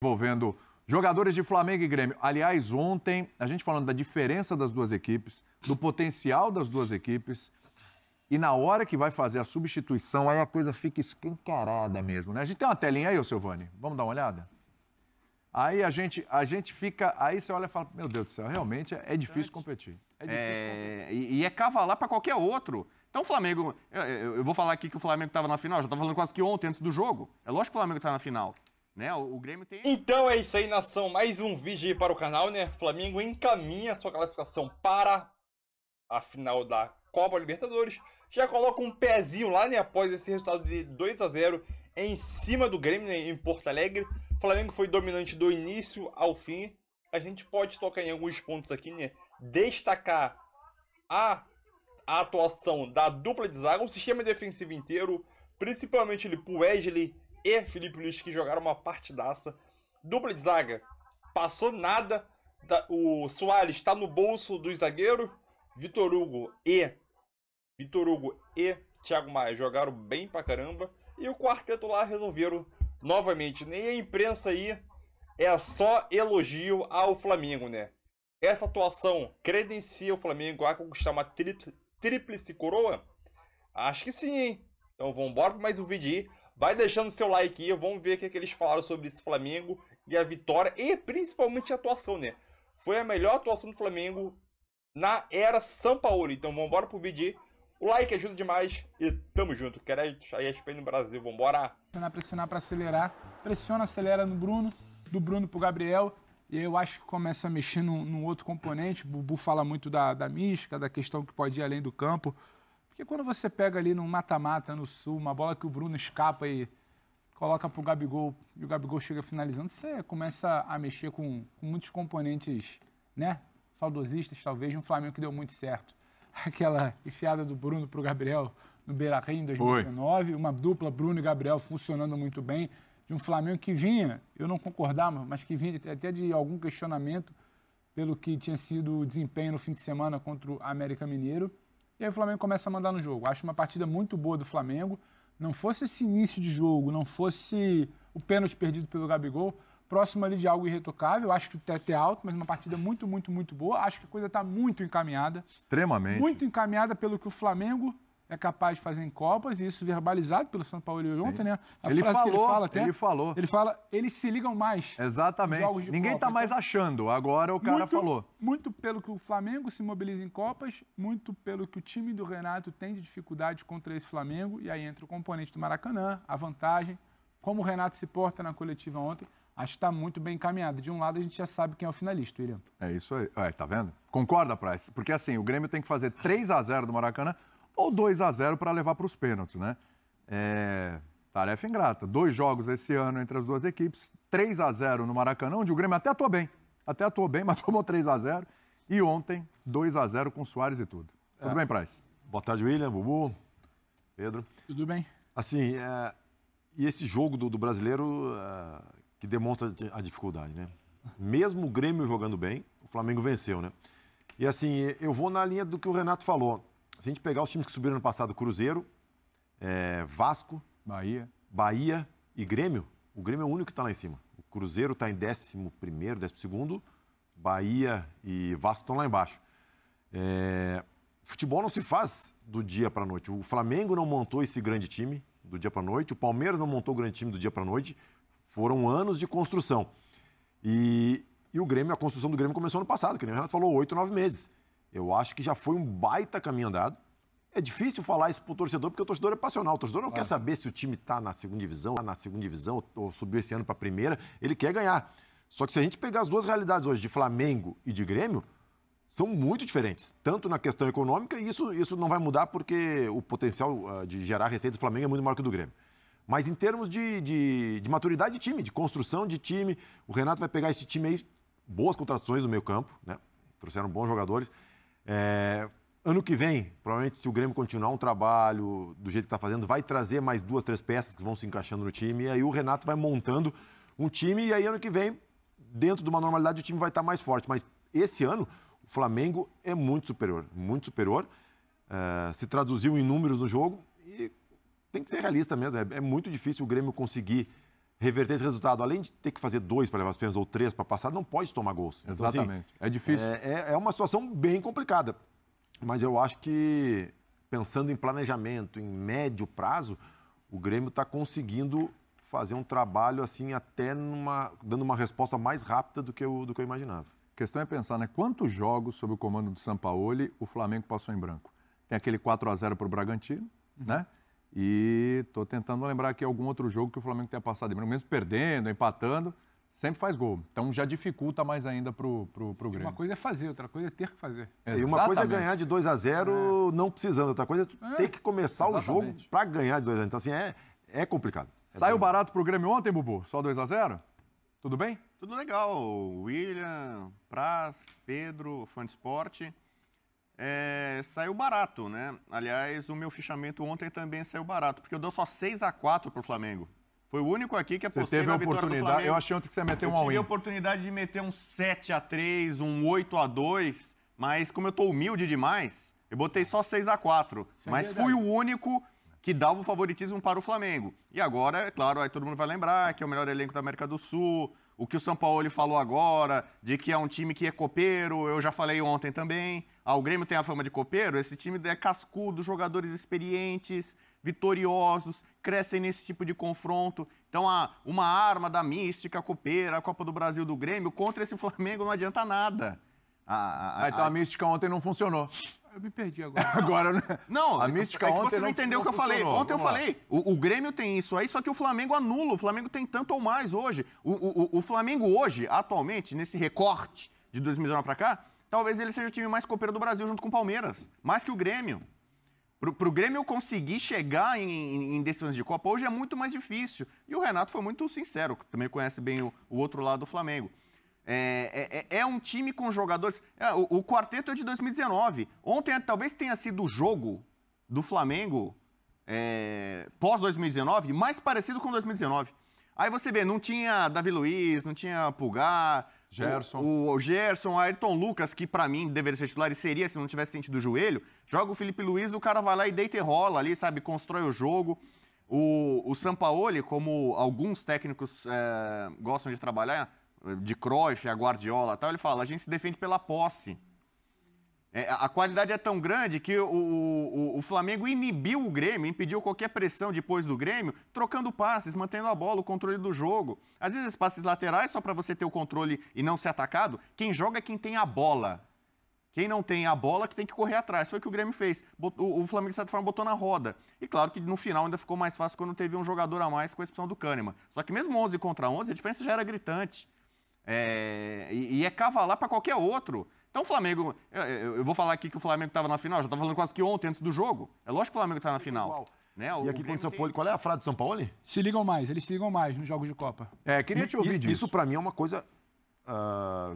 Envolvendo jogadores de Flamengo e Grêmio. Aliás, ontem, a gente falando da diferença das duas equipes, do potencial das duas equipes, e na hora que vai fazer a substituição, aí a coisa fica escancarada mesmo, né? A gente tem uma telinha aí, ô Silvani? Vamos dar uma olhada? Aí a gente fica... Aí você olha e fala, meu Deus do céu, realmente é difícil competir. E é cavalar para qualquer outro. Então o Flamengo... Eu vou falar aqui que o Flamengo estava na final, já estava falando quase que ontem, antes do jogo. É lógico que o Flamengo está na final. Né? O Grêmio tem... Então é isso aí, nação. Mais um vídeo aí para o canal, né? O Flamengo encaminha sua classificação para a final da Copa Libertadores. Já coloca um pezinho lá, né? Após esse resultado de 2-0 em cima do Grêmio, né? Em Porto Alegre. O Flamengo foi dominante do início ao fim. A gente pode tocar em alguns pontos aqui, né? Destacar a atuação da dupla de zaga, o sistema defensivo inteiro, principalmente ele pro Wesley e Felipe Luiz, que jogaram uma partidaça. Dupla de zaga, passou nada. O Soares está no bolso do zagueiro. Vitor Hugo e Thiago Maia jogaram bem pra caramba. E o quarteto lá resolveram novamente. Nem a imprensa aí é só elogio ao Flamengo, né? Essa atuação credencia o Flamengo a conquistar uma tríplice coroa? Acho que sim, hein? Então vamos embora para mais um vídeo aí. Vai deixando seu like aí, vamos ver o que, é que eles falaram sobre esse Flamengo e a vitória e principalmente a atuação, né? Foi a melhor atuação do Flamengo na era Sampaoli. Então vamos embora pro vídeo aí. O like ajuda demais e tamo junto. Créditos aí ESPN no Brasil, vamos embora. Pressionar para acelerar, pressiona, acelera no Bruno, do Bruno pro Gabriel. E aí eu acho que começa a mexer num outro componente. O Bubu fala muito da mística, da questão que pode ir além do campo. Porque quando você pega ali no mata-mata, no Sul, uma bola que o Bruno escapa e coloca pro Gabigol, e o Gabigol chega finalizando, você começa a mexer com muitos componentes, né? Saudosistas, talvez, de um Flamengo que deu muito certo. Aquela enfiada do Bruno pro Gabriel no Beira-Rio em 2019, uma dupla Bruno e Gabriel funcionando muito bem, de um Flamengo que vinha, eu não concordava, mas que vinha até de algum questionamento pelo que tinha sido o desempenho no fim de semana contra o América Mineiro. E aí o Flamengo começa a mandar no jogo. Acho uma partida muito boa do Flamengo. Não fosse esse início de jogo, não fosse o pênalti perdido pelo Gabigol, próximo ali de algo irretocável. Acho que o teto é alto, mas uma partida muito, muito, muito boa. Acho que a coisa está muito encaminhada. Extremamente. Muito encaminhada pelo que o Flamengo é capaz de fazer em Copas, e isso verbalizado pelo São Paulo ontem, né? A ele frase falou, que ele fala até. Ele falou. Ele fala, eles se ligam mais. Exatamente. Jogos de Ninguém Copa. tá mais achando, agora o cara falou. Muito pelo que o Flamengo se mobiliza em Copas, muito pelo que o time do Renato tem de dificuldade contra esse Flamengo, e aí entra o componente do Maracanã, a vantagem, como o Renato se porta na coletiva ontem. Acho que está muito bem encaminhado. De um lado, a gente já sabe quem é o finalista, William. É isso aí. Tá vendo? Concorda, Price? Porque assim, o Grêmio tem que fazer 3-0 do Maracanã ou 2-0 para levar para os pênaltis, né? Tarefa ingrata. 2 jogos esse ano entre as duas equipes, 3-0 no Maracanã, onde o Grêmio até atuou bem, mas tomou 3-0. E ontem, 2-0 com Soares e tudo. Tudo bem, Price? Boa tarde, William, Bubu, Pedro. Tudo bem? Assim, e esse jogo do brasileiro que demonstra a dificuldade, né? Mesmo o Grêmio jogando bem, o Flamengo venceu, né? E assim, eu vou na linha do que o Renato falou. Se a gente pegar os times que subiram no passado, Cruzeiro, Vasco, Bahia e Grêmio, o Grêmio é o único que está lá em cima. O Cruzeiro está em 11º, 12º, Bahia e Vasco estão lá embaixo. Futebol não se faz do dia para a noite. O Flamengo não montou esse grande time do dia para a noite, o Palmeiras não montou o grande time do dia para a noite. Foram anos de construção. E o Grêmio, a construção do Grêmio começou ano passado, que nem o Renato falou, 8, 9 meses. Eu acho que já foi um baita caminho andado. É difícil falar isso pro torcedor, porque o torcedor é passional. O torcedor não quer saber se o time está na segunda divisão, ou subiu esse ano para a primeira. Ele quer ganhar. Só que se a gente pegar as duas realidades hoje, de Flamengo e de Grêmio, são muito diferentes. Tanto na questão econômica, e isso não vai mudar porque o potencial de gerar receita do Flamengo é muito maior que o do Grêmio. Mas em termos de maturidade de time, de construção de time, o Renato vai pegar esse time aí, boas contratações no meio campo, né? Trouxeram bons jogadores. Ano que vem, provavelmente, se o Grêmio continuar um trabalho do jeito que está fazendo, vai trazer mais 2, 3 peças que vão se encaixando no time, e aí o Renato vai montando um time, e aí ano que vem, dentro de uma normalidade, o time vai estar mais forte. Mas esse ano, o Flamengo é muito superior, se traduziu em números no jogo, e tem que ser realista mesmo, é muito difícil o Grêmio conseguir reverter esse resultado, além de ter que fazer 2 para levar as pênaltis ou 3 para passar, não pode tomar gols. Então, Exatamente. É difícil. É uma situação bem complicada. Mas eu acho que, pensando em planejamento, em médio prazo, o Grêmio está conseguindo fazer um trabalho assim, até dando uma resposta mais rápida do que eu imaginava. A questão é pensar, né? Quantos jogos sob o comando do Sampaoli o Flamengo passou em branco? Tem aquele 4-0 para o Bragantino, né? E estou tentando lembrar aqui algum outro jogo que o Flamengo tenha passado em branco, mesmo perdendo, empatando, sempre faz gol. Então já dificulta mais ainda pro Grêmio. Uma coisa é fazer, outra coisa é ter que fazer. E uma coisa é ganhar de 2-0 não precisando, outra coisa é ter que começar o jogo para ganhar de 2-0. Então, assim, é complicado. Saiu barato pro Grêmio ontem, Bubu? Só 2-0? Tudo bem? Tudo legal. William, Praz, Pedro, fã de esporte. Saiu barato, né? Aliás, o meu fichamento ontem também saiu barato, porque eu dou só 6-4 pro Flamengo. Foi o único aqui que apostei na vitória do Flamengo. Eu achei ontem que você ia meter um all-in. Eu tive a oportunidade de meter um 7-3, um 8-2, mas como eu tô humilde demais, eu botei só 6-4. Mas fui o único que dava o favoritismo para o Flamengo. E agora, é claro, aí todo mundo vai lembrar que é o melhor elenco da América do Sul, o que o Sampaoli falou agora, de que é um time que é copeiro, eu já falei ontem também. O Grêmio tem a fama de copeiro, esse time é cascudo, jogadores experientes, vitoriosos, crescem nesse tipo de confronto. Então, uma arma da mística copeira, a Copa do Brasil do Grêmio, contra esse Flamengo não adianta nada. Então a mística ontem não funcionou. Eu me perdi agora. Agora, né? Não, a mística que ontem você não entendeu o que eu falei. Ontem eu falei, o Grêmio tem isso aí, só que o Flamengo anula. O Flamengo tem tanto ou mais hoje. O Flamengo hoje, atualmente, nesse recorte de 2019 para cá, talvez ele seja o time mais copeiro do Brasil junto com o Palmeiras. Mais que o Grêmio. Pro Grêmio conseguir chegar em decisões de Copa hoje é muito mais difícil. E o Renato foi muito sincero, também conhece bem o outro lado do Flamengo. É um time com jogadores... O quarteto é de 2019. Ontem talvez tenha sido o jogo do Flamengo pós-2019 mais parecido com 2019. Aí você vê, não tinha Davi Luiz, não tinha Pulgar... Gerson. O Gerson, Ayrton Lucas, que pra mim deveria ser titular e seria se não tivesse sentido o joelho, joga o Felipe Luiz, o cara vai lá e deita e rola ali, sabe? Constrói o jogo. O Sampaoli, como alguns técnicos gostam de trabalhar, de Cruyff, a Guardiola e tal, ele fala, a gente se defende pela posse. A qualidade é tão grande que o Flamengo inibiu o Grêmio, impediu qualquer pressão depois do Grêmio, trocando passes, mantendo a bola, o controle do jogo. Às vezes, passes laterais, só para você ter o controle e não ser atacado, quem joga é quem tem a bola. Quem não tem a bola que tem que correr atrás. Foi o que o Grêmio fez. O Flamengo, de certa forma, botou na roda. E claro que no final ainda ficou mais fácil quando teve um jogador a mais com a expulsão do Kahneman. Só que mesmo 11 contra 11, a diferença já era gritante. E é cavalar para qualquer outro. Então o Flamengo, eu vou falar aqui que o Flamengo estava na final, já estava falando quase que ontem, antes do jogo. É lógico que o Flamengo está na final. Né? E aqui contra o São Paulo, qual é a frase do São Paulo? Eles se ligam mais nos jogos de Copa. Queria te ouvir disso. Isso para mim é uma coisa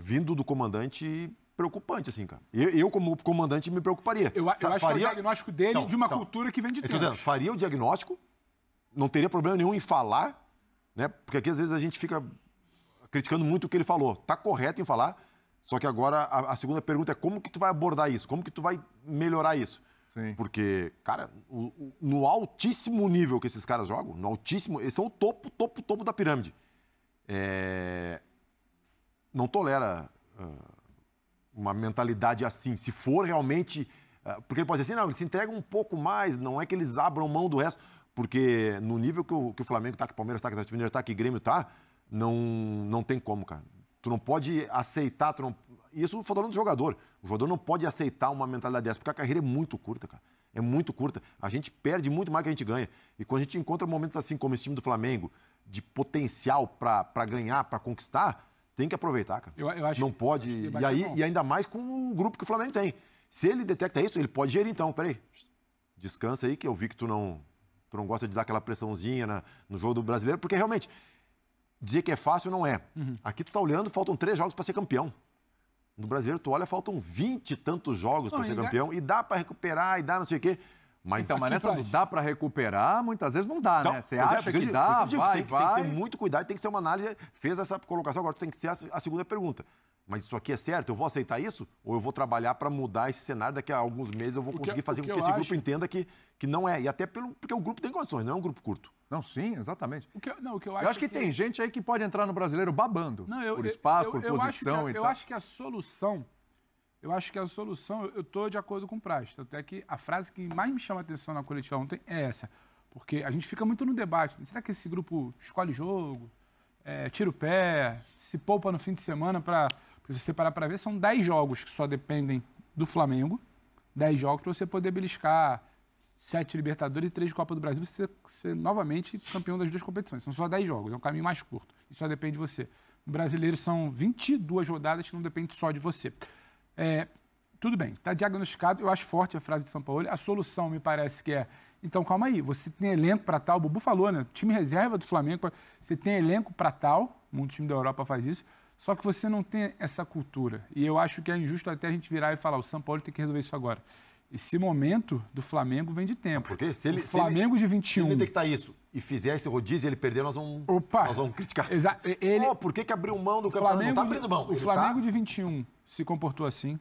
vindo do comandante preocupante, assim, cara. Eu como comandante, me preocuparia. Eu acho que é o diagnóstico dele de uma cultura que vem de tempos. Faria o diagnóstico, não teria problema nenhum em falar, né? Porque aqui às vezes a gente fica criticando muito o que ele falou. Tá correto em falar, só que agora a segunda pergunta é como que tu vai abordar isso? Como que tu vai melhorar isso? Sim. Porque, cara, no altíssimo nível que esses caras jogam, no altíssimo, eles são o topo da pirâmide. Não tolera uma mentalidade assim. Se for realmente... porque ele pode dizer assim, não, eles se entregam um pouco mais, não é que eles abram mão do resto. Porque no nível que o Flamengo tá, que o Palmeiras tá, que o Atlético Mineiro tá, que o Grêmio tá, não tem como, cara. Tu não pode aceitar... Isso eu tô falando do jogador. O jogador não pode aceitar uma mentalidade dessa, porque a carreira é muito curta, cara. É muito curta. A gente perde muito mais que a gente ganha. E quando a gente encontra momentos assim, como esse time do Flamengo, de potencial para ganhar, para conquistar, tem que aproveitar, cara. Eu acho, não pode. E ainda mais com o grupo que o Flamengo tem. Se ele detecta isso, ele pode gerir, então. Peraí, descansa aí, que eu vi que tu não gosta de dar aquela pressãozinha no jogo do brasileiro, porque realmente, dizer que é fácil não é. Aqui tu tá olhando, faltam 3 jogos para ser campeão. No brasileiro, tu olha, faltam 20 e tantos jogos para ser campeão, e dá para recuperar, e dá não sei o quê. Mas, Então, mas nessa Praz. dá para recuperar, muitas vezes não dá, Então, né? Você pois é, acha por isso que eu dá, digo, vai, tem que vai. ter muito cuidado, tem que ser uma análise. Fez essa colocação, agora tem que ser a segunda pergunta. Mas isso aqui é certo? Eu vou aceitar isso? Ou eu vou trabalhar para mudar esse cenário? Daqui a alguns meses eu vou conseguir fazer com que esse grupo entenda que não é. E até porque o grupo tem condições, não é um grupo curto. Não, sim, exatamente. O que eu Eu acho que tem gente aí que pode entrar no Brasileiro babando. Não, por espaço, por posição e eu tal. acho que a solução, eu estou de acordo com o Praz. Tanto é que a frase que mais me chama a atenção na coletiva ontem é essa. Porque a gente fica muito no debate. Será que esse grupo escolhe jogo, tira o pé, se poupa no fim de semana para... Porque se você parar para ver, são 10 jogos que só dependem do Flamengo. 10 jogos para você poder beliscar 7 Libertadores e 3 de Copa do Brasil, você ser novamente campeão das duas competições. São só 10 jogos, é um caminho mais curto. E só depende de você. No Brasileiro são 22 rodadas que não depende só de você. Tudo bem, está diagnosticado. Eu acho forte a frase de São Paulo. A solução me parece que é... Então, calma aí, você tem elenco para tal. O Bubu falou, né? Time reserva do Flamengo. Você tem elenco para tal. Muito time da Europa faz isso. Só que você não tem essa cultura. E eu acho que é injusto até a gente virar e falar, o São Paulo tem que resolver isso agora. Esse momento do Flamengo vem de tempo. Porque o Flamengo de 21... Se ele detectar isso e fizer esse rodízio e ele perder, nós vamos criticar. Por que abriu mão do campeonato? Não está abrindo mão. O Flamengo de 21 se comportou assim.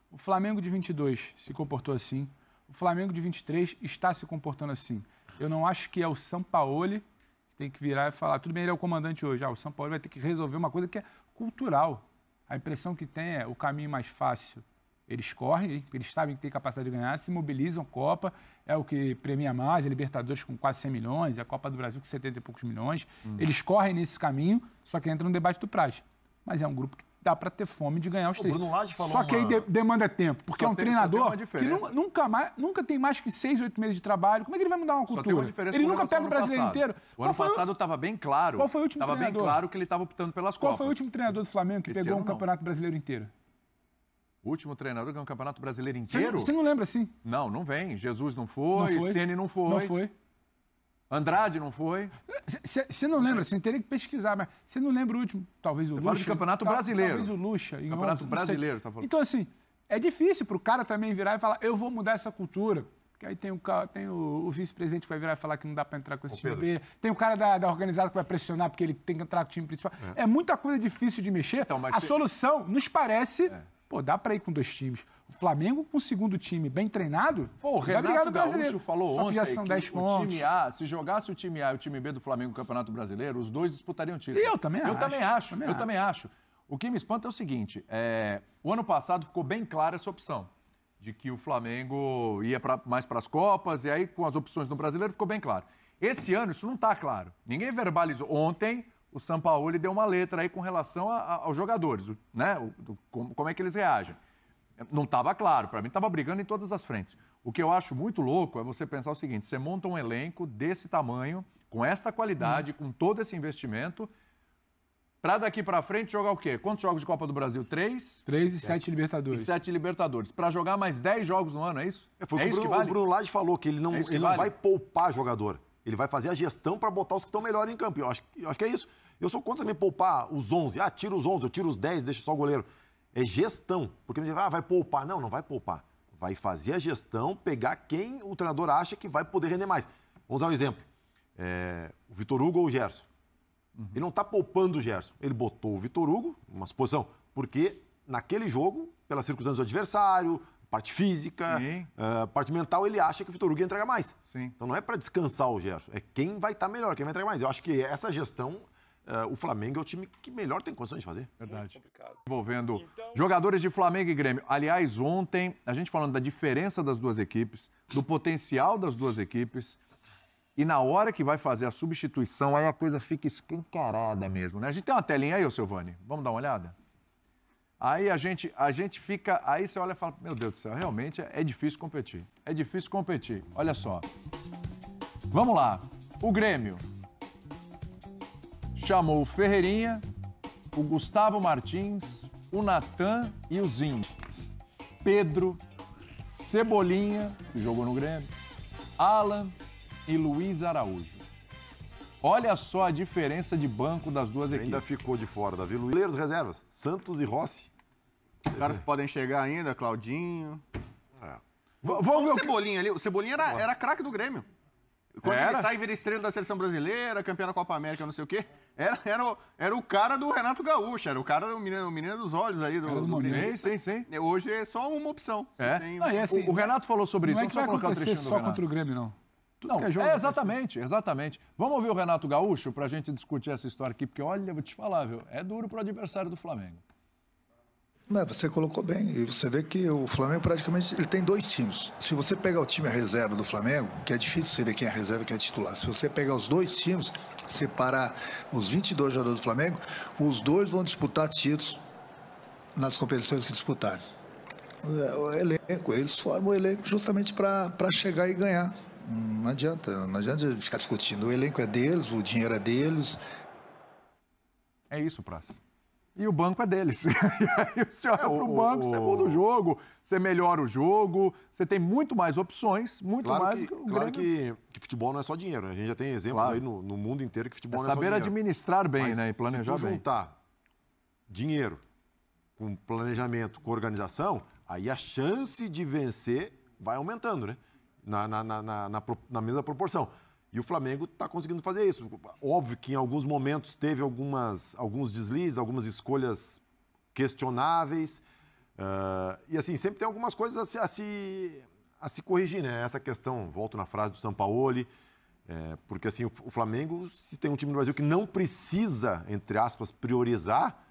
O Flamengo de 22 se comportou assim. O Flamengo de 23 está se comportando assim. Eu não acho que é o Sampaoli que tem que virar e falar, tudo bem, ele é o comandante hoje. O Sampaoli vai ter que resolver uma coisa que é cultural. A impressão que tem é o caminho mais fácil. Eles correm, eles sabem que tem capacidade de ganhar, se mobilizam, Copa, é o que premia mais, a Libertadores com quase 100 milhões, a Copa do Brasil com 70 e poucos milhões. Eles correm nesse caminho, só que entra no debate do Praz. Mas é um grupo que dá para ter fome de ganhar os três. Bruno Lage falou só que aí demanda tempo, porque é um treinador que nunca tem mais que 6, 8 meses de trabalho. Como é que ele vai mudar uma cultura? Ele nunca pega o brasileiro inteiro. O ano passado estava bem claro. Qual foi o último treinador? Estava bem claro que ele estava optando pelas Copas. Qual foi o último treinador do Flamengo que pegou um campeonato brasileiro inteiro? O último treinador que ganhou um campeonato brasileiro inteiro? Você não lembra assim? Não vem. Jesus não foi, Ceni não foi. Não foi. Andrade não foi. Você não lembra, você teria que pesquisar, mas você não lembra o último, talvez o Lucha. Fala de campeonato brasileiro. Talvez o Lucha. Campeonato brasileiro, você tá falando. Então, assim, é difícil para o cara também virar e falar, eu vou mudar essa cultura. Porque aí tem o vice-presidente que vai virar e falar que não dá para entrar com esse time B. Tem o cara da organizada que vai pressionar porque ele tem que entrar com o time principal. É muita coisa difícil de mexer. Então, a solução nos parece... dá para ir com 2 times. O Flamengo com o segundo time bem treinado, o Renato Gaúcho falou ontem que já são 10 pontos. O time A, se jogasse o time A e o time B do Flamengo no Campeonato Brasileiro, os 2 disputariam o título. Eu também acho. O que me espanta é o seguinte, o ano passado ficou bem clara essa opção, de que o Flamengo ia mais para as Copas, e aí com as opções no Brasileiro ficou bem claro. Esse ano isso não está claro. Ninguém verbalizou. Ontem o Sampaoli deu uma letra aí com relação aos jogadores, né? Como é que eles reagem. Não estava claro, para mim estava brigando em todas as frentes. O que eu acho muito louco é você pensar o seguinte, você monta um elenco desse tamanho, com esta qualidade, com todo esse investimento, para daqui para frente jogar o quê? Quantos jogos de Copa do Brasil? 3? 3 e 7 Libertadores. E 7 Libertadores. Para jogar mais 10 jogos no ano, é isso? Foi isso que vale? O Bruno Lage falou que ele não vai poupar jogador. Ele vai fazer a gestão para botar os que estão melhor em campo. Eu acho que é isso. Eu sou contra também poupar os 11. Tira os 11, eu tiro os 10, deixa só o goleiro. É gestão. Porque me diz, vai poupar. Não vai poupar. Vai fazer a gestão, pegar quem o treinador acha que vai poder render mais. Vamos dar um exemplo. O Vitor Hugo ou o Gerson. Ele não está poupando o Gerson. Ele botou o Vitor Hugo numa posição. Porque naquele jogo, pelas circunstâncias do adversário, parte física, parte mental, ele acha que o Vitor Hugo ia entregar mais. Sim. Então não é para descansar o Gerson. É quem vai estar melhor, quem vai entregar mais. Eu acho que essa gestão... o Flamengo é o time que melhor tem condições de fazer. Verdade. Envolvendo jogadores de Flamengo e Grêmio. Aliás, ontem, a gente falando da diferença das duas equipes, do potencial das duas equipes, e na hora que vai fazer a substituição, aí a coisa fica escancarada mesmo, né? A gente tem uma telinha aí, ô Silvani? Vamos dar uma olhada? Aí a gente fica... Aí você olha e fala, meu Deus do céu, realmente é difícil competir. É difícil competir. Olha só. Vamos lá. O Grêmio chamou o Ferreirinha, o Gustavo Martins, o Natan e o Zinho. Pedro, Cebolinha, que jogou no Grêmio, Alan e Luiz Araújo. Olha só a diferença de banco das duas equipes. Ainda ficou de fora, Davi. Goleiros reservas, Santos e Rossi. Os caras que podem chegar ainda, Claudinho. Vamos ver o o que... Cebolinha ali. O Cebolinha era craque do Grêmio. Quando Era? ele sai, vira estrela da Seleção Brasileira, campeão da Copa América, não sei o quê. Era o cara do Renato Gaúcho, era o cara do menino dos olhos aí do Grêmio. Sim. Hoje é só uma opção. É. Tem- Ah, e assim, O Renato falou sobre isso. não é que vai Vamos colocar o acontecer trechinho do só Renato. contra o Grêmio, não. Tudo Não, que é jogo. exatamente. Vamos ouvir o Renato Gaúcho pra gente discutir essa história aqui, porque olha, eu vou te falar, viu? É duro pro adversário do Flamengo. Não, você colocou bem. E você vê que o Flamengo praticamente ele tem 2 times. Se você pegar o time reserva do Flamengo, que é difícil você ver quem é reserva e quem é titular. Se você pegar os 2 times, separar os 22 jogadores do Flamengo, os 2 vão disputar títulos nas competições que disputarem. O elenco, eles formam o elenco justamente para chegar e ganhar. Não adianta ficar discutindo. O elenco é deles, o dinheiro é deles. É isso, Praça. E o banco é deles. E aí você olha pro banco, você muda o jogo, você melhora o jogo, você tem muito mais opções, muito mais do que o Claro Grêmio. que futebol não é só dinheiro, né? A gente já tem exemplos Claro. aí no mundo inteiro que futebol É não é só saber dinheiro. administrar bem, Mas né? E planejar se tu bem. juntar dinheiro com planejamento, com organização, aí a chance de vencer vai aumentando, né? Na mesma proporção. E o Flamengo está conseguindo fazer isso. Óbvio que em alguns momentos teve alguns deslizes, algumas escolhas questionáveis. E assim, sempre tem algumas coisas a se corrigir, né? Essa questão, volto na frase do Sampaoli, porque assim, o Flamengo, se tem um time no Brasil que não precisa, entre aspas, priorizar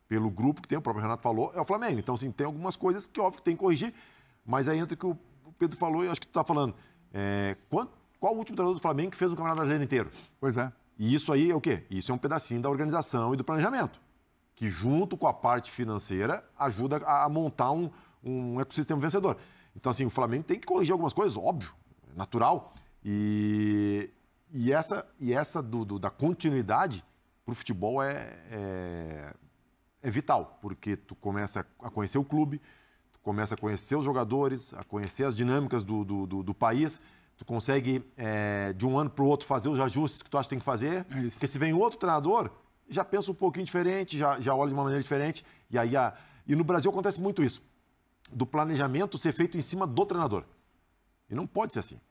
pelo grupo que tem, o próprio Renato falou, é o Flamengo. Então, assim, tem algumas coisas que, óbvio, que tem que corrigir, mas aí entra o que o Pedro falou e eu acho que tu está falando. Qual o último treinador do Flamengo que fez o Campeonato Brasileiro inteiro? Pois é. E isso aí é o quê? Isso é um pedacinho da organização e do planejamento, que junto com a parte financeira ajuda a montar um ecossistema vencedor. Então, assim, o Flamengo tem que corrigir algumas coisas, óbvio, natural. E essa da continuidade para o futebol é vital, porque tu começa a conhecer o clube, tu começa a conhecer os jogadores, a conhecer as dinâmicas do país. Tu consegue, de um ano para o outro, fazer os ajustes que tu acha que tem que fazer. É isso. Porque se vem outro treinador, já pensa um pouquinho diferente, já olha de uma maneira diferente. E no Brasil acontece muito isso. Do planejamento ser feito em cima do treinador. E não pode ser assim.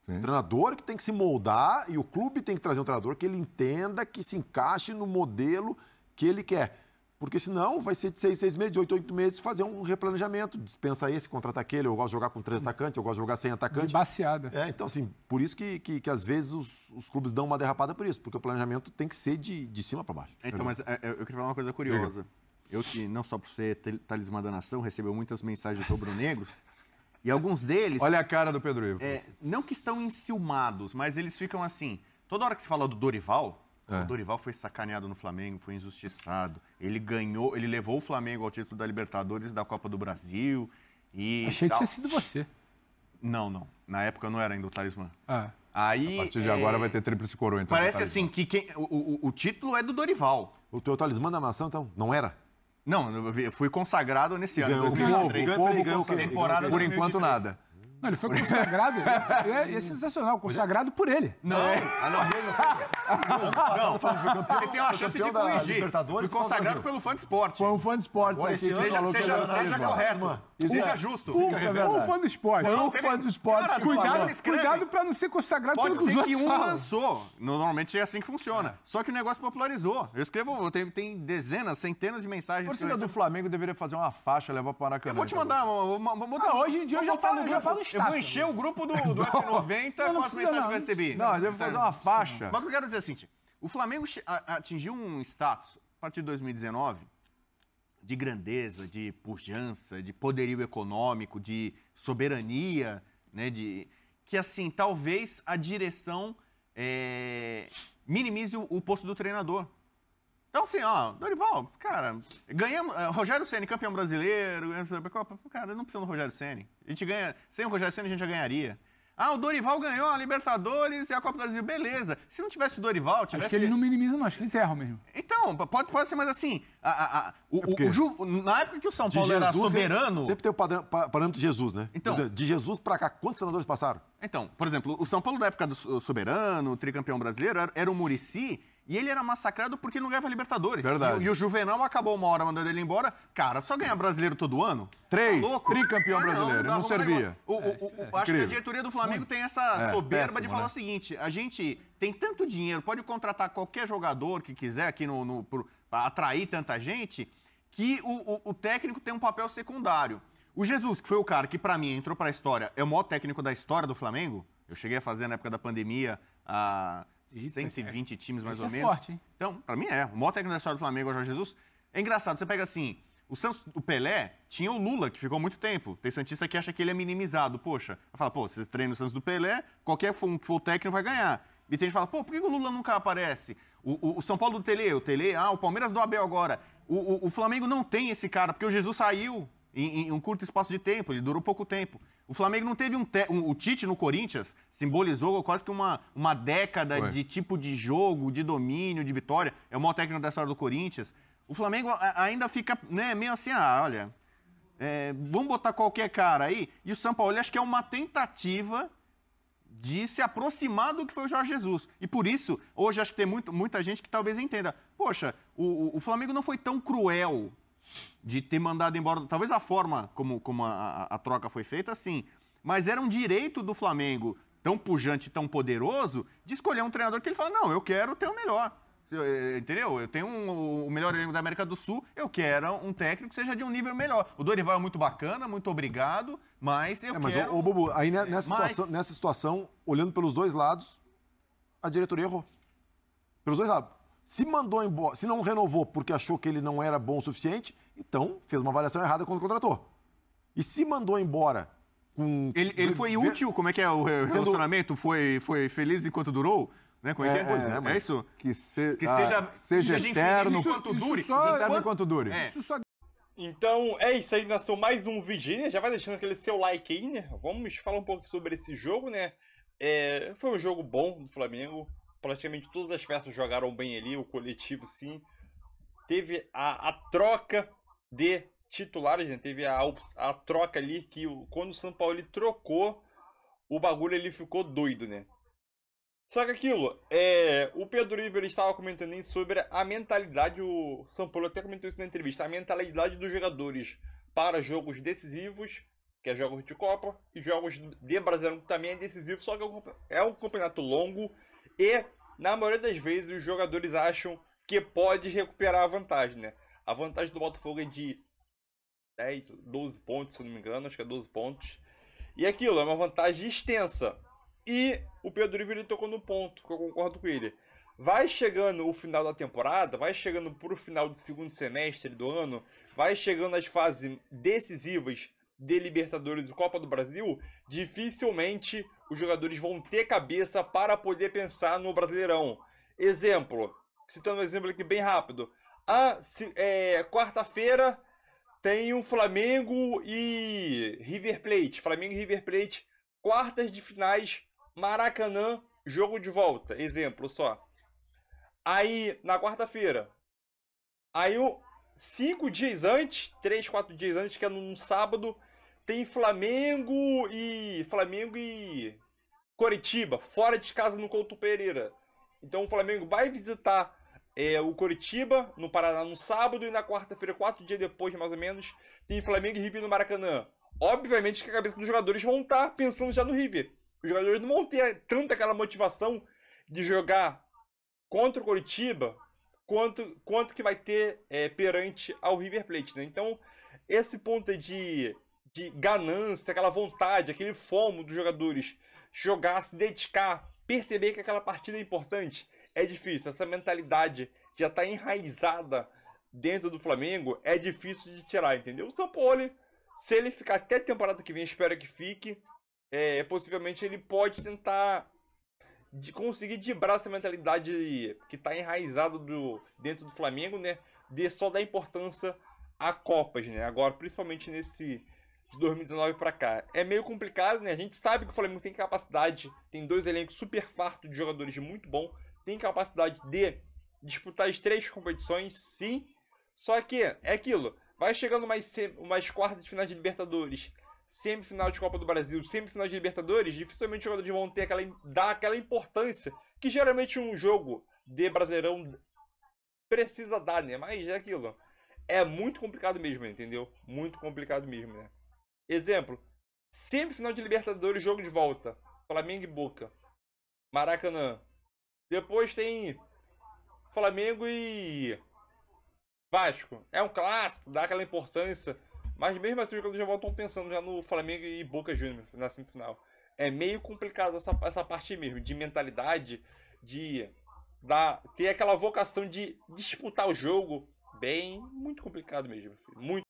Sim. O treinador que tem que se moldar e o clube tem que trazer um treinador que ele entenda, que se encaixe no modelo que ele quer. Porque senão vai ser de 6 meses, de 8 meses, fazer um replanejamento. Dispensa esse, contrata aquele. Eu gosto de jogar com 3 atacantes, eu gosto de jogar sem atacante. De baseada. Então, assim, por isso que às vezes os clubes dão uma derrapada por isso, porque o planejamento tem que ser de cima para baixo. Então, mas eu queria falar uma coisa curiosa. Eu que, não só por ser talismã da nação, recebeu muitas mensagens de rubro-negros, e alguns deles, Olha a cara do Pedro Ivo. não que estão enciumados, mas eles ficam assim, toda hora que se fala do Dorival, o Dorival foi sacaneado no Flamengo, foi injustiçado, ele levou o Flamengo ao título da Libertadores e da Copa do Brasil, e Achei que tal. tinha sido você. Não, na época eu não era ainda o talismã. Ah. Aí, A partir de agora vai ter tríplice coroa, então. parece tá assim, que o título é do Dorival. O teu talismã da nação, então, não era? Não, eu fui consagrado nesse ano, Ganhou o 2023. povo, ganhou o quê? Temporada Por enquanto, 2023. nada. Não, ele foi consagrado. É sensacional, consagrado por ele. Não, não, você tem uma chance de campeão da corrigir. Libertadores Fui consagrado pelo fã de esporte. Foi um fã de esportes Agora, aqui esse que ano, falou que Seja era talismã. correto. Seja justo. Isso é verdade. Um fã do esporte. Um fã de esporte. Cara, que cuidado, falou. escreve. Cuidado pra não ser consagrado Pode pelo que os ser que outros um falam. lançou. Normalmente é assim que funciona. Só que o negócio popularizou. Eu escrevo, tem dezenas, centenas de A mensagens. torcida do Flamengo deveria fazer uma faixa, levar para o Maracanã. Eu vou te mandar. Hoje em dia eu já falo Eu estátua. vou encher o grupo do F90 Não, não com as precisa mensagens não, que eu recebi. Não, deve fazer uma faixa. Mas o que eu quero dizer é o seguinte: o Flamengo atingiu um status, a partir de 2019, de grandeza, de pujança, de poderio econômico, de soberania, né? Que, assim, talvez a direção minimize o posto do treinador. Então, assim, Dorival, cara, ganhamos. Rogério Ceni, campeão brasileiro, cara, não precisa do Rogério Ceni. A gente ganha. Sem o Rogério Ceni, a gente já ganharia. O Dorival ganhou a Libertadores e a Copa do Brasil, beleza. Se não tivesse o Dorival, tivesse... Acho que ele não minimiza, não. Acho que eles erram mesmo. Então, pode ser, mas assim, na época que o São Paulo era soberano... Sempre tem o parâmetro de Jesus, né? Então. De Jesus pra cá, quantos treinadores passaram? Então, por exemplo, o São Paulo da época do soberano, o tricampeão brasileiro, era o Muricy, E ele era massacrado porque não ganhava Libertadores. Verdade. E o Juvenal acabou uma hora mandando ele embora. Cara, só ganhar brasileiro todo ano? Três, Tá louco? tricampeão brasileiro, dá não vontade servia. de- Acho que a Incrível. diretoria do Flamengo tem essa soberba péssimo, de falar né? o seguinte: a gente tem tanto dinheiro, pode contratar qualquer jogador que quiser aqui para atrair tanta gente, que o técnico tem um papel secundário. O Jesus, que foi o cara que, pra mim, entrou pra história, é o maior técnico da história do Flamengo. Eu cheguei a fazer na época da pandemia 120 times, mais ou esse é menos. forte, hein? Então, pra mim o maior técnico da história do Flamengo é o Jorge Jesus. É engraçado, você pega assim, o Santos, o Pelé, tinha o Lula, que ficou muito tempo. Tem santista que acha que ele é minimizado. Poxa, fala, pô, vocês treinam o Santos do Pelé, qualquer que for o técnico vai ganhar. E tem gente que fala, pô, por que o Lula nunca aparece? O São Paulo do Tele, o Palmeiras do Abel agora. O Flamengo não tem esse cara, porque o Jesus saiu em um curto espaço de tempo, ele durou pouco tempo. O Flamengo não teve o Tite no Corinthians simbolizou quase que uma década Foi. de tipo de jogo, de domínio, de vitória. É o maior técnico da história do Corinthians. O Flamengo ainda fica meio assim, olha, vamos botar qualquer cara aí. E o São Paulo, acho que é uma tentativa de se aproximar do que foi o Jorge Jesus. E por isso, hoje acho que tem muita gente que talvez entenda. Poxa, o Flamengo não foi tão cruel de ter mandado embora, talvez a forma como a troca foi feita, sim, mas era um direito do Flamengo, tão pujante, tão poderoso, de escolher um treinador que ele fala, não, eu quero ter o melhor, entendeu? Eu tenho o melhor elenco da América do Sul, eu quero um técnico que seja de um nível melhor. O Dorival é muito bacana, muito obrigado, mas eu Mas, quero... ô, Bubu, aí nessa situação, olhando pelos dois lados, a diretoria errou. Pelos dois lados. Se mandou embora, se não renovou porque achou que ele não era bom o suficiente, então fez uma avaliação errada quando contratou. E se mandou embora com... Ele foi útil, como é que é o relacionamento? Foi feliz enquanto durou? Né? Como é que é? Pois é, mas- É isso? Que seja eterno infeliz enquanto dure. eterno enquanto dure. É. Isso só Então é isso aí, nação. Mais um vídeo, né? Já vai deixando aquele seu like aí, né? Vamos falar um pouco sobre esse jogo, né? Foi um jogo bom do Flamengo. Praticamente todas as peças jogaram bem ali, o coletivo sim. Teve a troca de titulares, né? Teve a troca ali que quando o São Paulo ele trocou, o bagulho ele ficou doido, né? Só que aquilo, o Pedro Ivo ele estava comentando aí sobre a mentalidade, o São Paulo até comentou isso na entrevista, a mentalidade dos jogadores para jogos decisivos, que é jogos de Copa, e jogos de Brasileirão que também é decisivo, só que é um campeonato longo e, na maioria das vezes, os jogadores acham que pode recuperar a vantagem, né? A vantagem do Botafogo é de 10, 12 pontos, se não me engano, acho que é 12 pontos. E aquilo, é uma vantagem extensa. E o Pedro Ivo ele tocou no ponto, que eu concordo com ele. Vai chegando o final da temporada, vai chegando pro final do segundo semestre do ano, vai chegando as fases decisivas de Libertadores e Copa do Brasil, dificilmente os jogadores vão ter cabeça para poder pensar no Brasileirão. Exemplo, citando um exemplo aqui bem rápido. Quarta-feira tem um Flamengo e River Plate. Flamengo e River Plate, quartas de finais, Maracanã, jogo de volta. Exemplo só. Aí, na quarta-feira, aí 5 dias antes, 3, 4 dias antes, que é num sábado, tem Flamengo e Coritiba, fora de casa no Couto Pereira. Então o Flamengo vai visitar o Coritiba, no Paraná, no sábado, e na quarta-feira, 4 dias depois, mais ou menos, tem Flamengo e River no Maracanã. Obviamente que a cabeça dos jogadores vão estar pensando já no River. Os jogadores não vão ter tanta aquela motivação de jogar contra o Coritiba quanto que vai ter perante ao River Plate, né? Então, esse ponto de ganância, aquela vontade, aquele fomo dos jogadores jogar, se dedicar, perceber que aquela partida é importante, é difícil. Essa mentalidade já está enraizada dentro do Flamengo, é difícil de tirar, entendeu? O São Paulo, se ele ficar até a temporada que vem, espero que fique, possivelmente ele pode tentar conseguir driblar essa mentalidade que está enraizada dentro do Flamengo, né? De só dar importância a Copas, né? Agora, principalmente nesse de 2019 para cá. É meio complicado, né? A gente sabe que o Flamengo tem capacidade, tem 2 elencos super fartos de jogadores muito bom, tem capacidade de disputar as 3 competições, sim. Só que é aquilo, vai chegando mais quartas de final de Libertadores, semifinal de Copa do Brasil, semifinal de Libertadores, dificilmente os jogadores vão dar aquela importância que geralmente um jogo de Brasileirão precisa dar, né? Mas é aquilo. É muito complicado mesmo, entendeu? Muito complicado mesmo, né? Exemplo, semifinal de Libertadores, jogo de volta. Flamengo e Boca. Maracanã. Depois tem Flamengo e Vasco. É um clássico, dá aquela importância. Mas mesmo assim, os jogadores já voltam pensando já no Flamengo e Boca Juniors na semifinal. É meio complicado essa parte mesmo, de mentalidade, de ter aquela vocação de disputar o jogo bem, muito complicado mesmo. Muito